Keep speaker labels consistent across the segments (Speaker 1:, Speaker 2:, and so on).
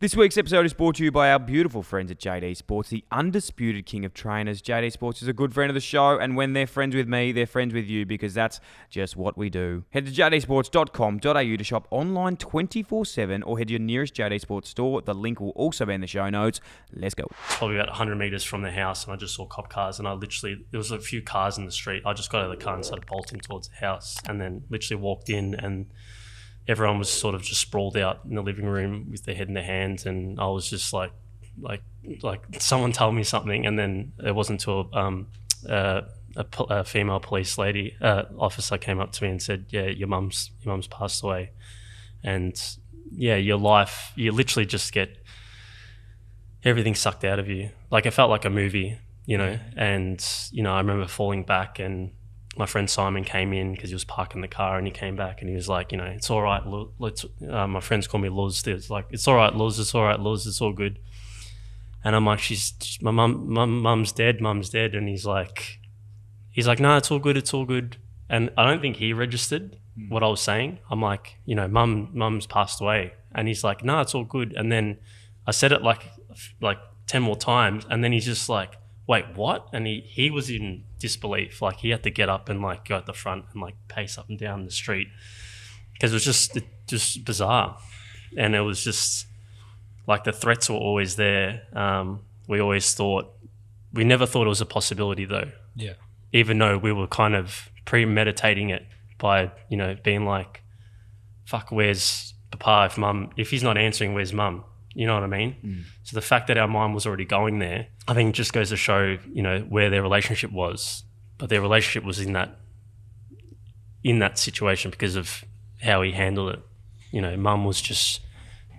Speaker 1: This week's episode is brought to you by our beautiful friends at JD Sports, the undisputed king of trainers. JD Sports is a good friend of the show, and when they're friends with me, they're friends with you, because that's just what we do. Head to jdsports.com.au to shop online 24/7, or head to your nearest JD Sports store. The link will also be in the show notes. Let's go.
Speaker 2: Probably about 100 metres from the house, and I just saw cop cars, and there was a few cars in the street. I just got out of the car and started bolting towards the house, and then literally walked in, and everyone was sort of just sprawled out in the living room with their head in their hands, and I was just like someone told me something, and then it wasn't until a female police lady officer came up to me and said, "Yeah, your mum's passed away," and yeah, your life, you literally just get everything sucked out of you. Like, it felt like a movie, you know. And I remember falling back, and my friend Simon came in because he was parking the car, and he came back and he was like, "It's all right, my friends call me Luz. It's like, it's all right, Luz, it's all right, Luz, it's all good." And I'm like, my mum's dead, and he's like, "No, it's all good, it's all good." And I don't think he registered what I was saying. I'm like, mum's passed away, and he's like, "No, it's all good." And then I said it like 10 more times, and then he's just like, "Wait, what?" And he was in disbelief. Like, he had to get up and like go at the front and like pace up and down the street, because it was just bizarre. And it was just like, the threats were always there. We never thought it was a possibility though.
Speaker 3: Yeah.
Speaker 2: Even though we were kind of premeditating it by, being like, "Fuck, where's Papa? If he's not answering, where's Mum?" You know what I mean? So the fact that our mind was already going there, I think just goes to show, where their relationship was. But their relationship was in that situation because of how he handled it. Mum was just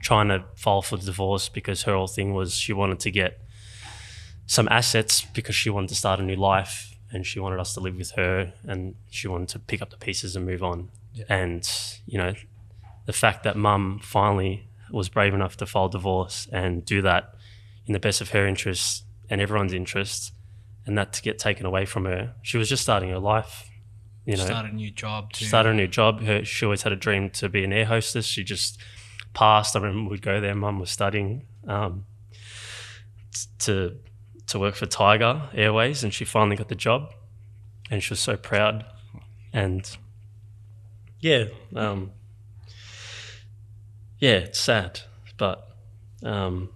Speaker 2: trying to file for divorce because her whole thing was she wanted to get some assets because she wanted to start a new life, and she wanted us to live with her, and she wanted to pick up the pieces and move on. Yeah. And, the fact that Mum finally was brave enough to file divorce and do that in the best of her interests and everyone's interests, and that to get taken away from her. She was just starting her life,
Speaker 3: Started a new job too.
Speaker 2: Started a new job. She always had a dream to be an air hostess. She just passed. I remember we'd go there. Mum was studying to work for Tiger Airways, and she finally got the job, and she was so proud. And yeah, it's sad, but I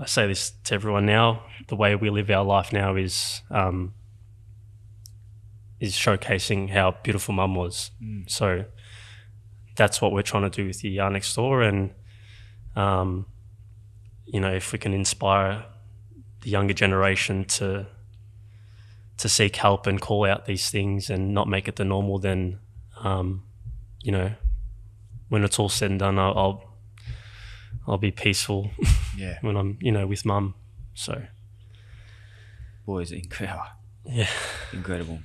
Speaker 2: say this to everyone now: the way we live our life now is showcasing how beautiful Mum was. So that's what we're trying to do with the Yard Next Door, and if we can inspire the younger generation to seek help and call out these things and not make it the normal, then when it's all said and done, I'll be peaceful.
Speaker 1: Yeah.
Speaker 2: When I'm, with Mum. So,
Speaker 1: boys, incredible.
Speaker 2: Yeah.
Speaker 1: Incredible.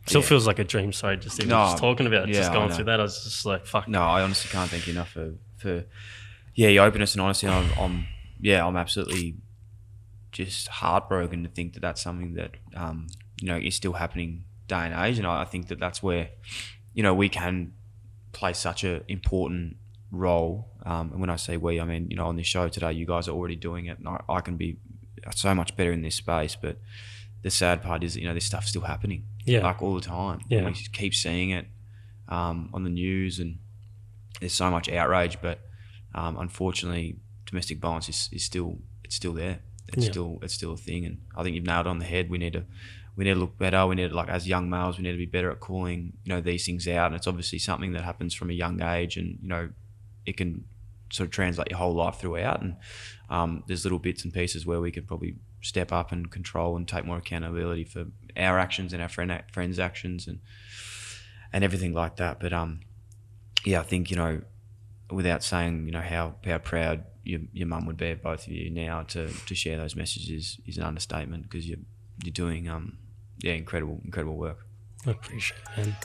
Speaker 2: Still feels like a dream. Sorry, just talking about it, just going through that. I was just like, fuck.
Speaker 1: No, I honestly can't thank you enough for your openness and honesty. I'm absolutely just heartbroken to think that that's something that is still happening day and age. And I think that that's where we can play such an important role. And when I say we, I mean, on this show today, you guys are already doing it, and I can be so much better in this space. But the sad part is, this stuff's still happening, like all the time.
Speaker 2: Yeah.
Speaker 1: We just keep seeing it on the news, and there's so much outrage. But unfortunately, domestic violence is still there. It's still a thing. And I think you've nailed it on the head. We need to look better. We need to, like, as young males, we need to be better at calling, these things out. And it's obviously something that happens from a young age, and, it can sort of translate your whole life throughout. And there's little bits and pieces where we could probably step up and control and take more accountability for our actions and our friends' actions and everything like that. But I think, without saying, how proud your mum would be of both of you now to share those messages is an understatement, because you're doing incredible work.
Speaker 2: I appreciate it, man.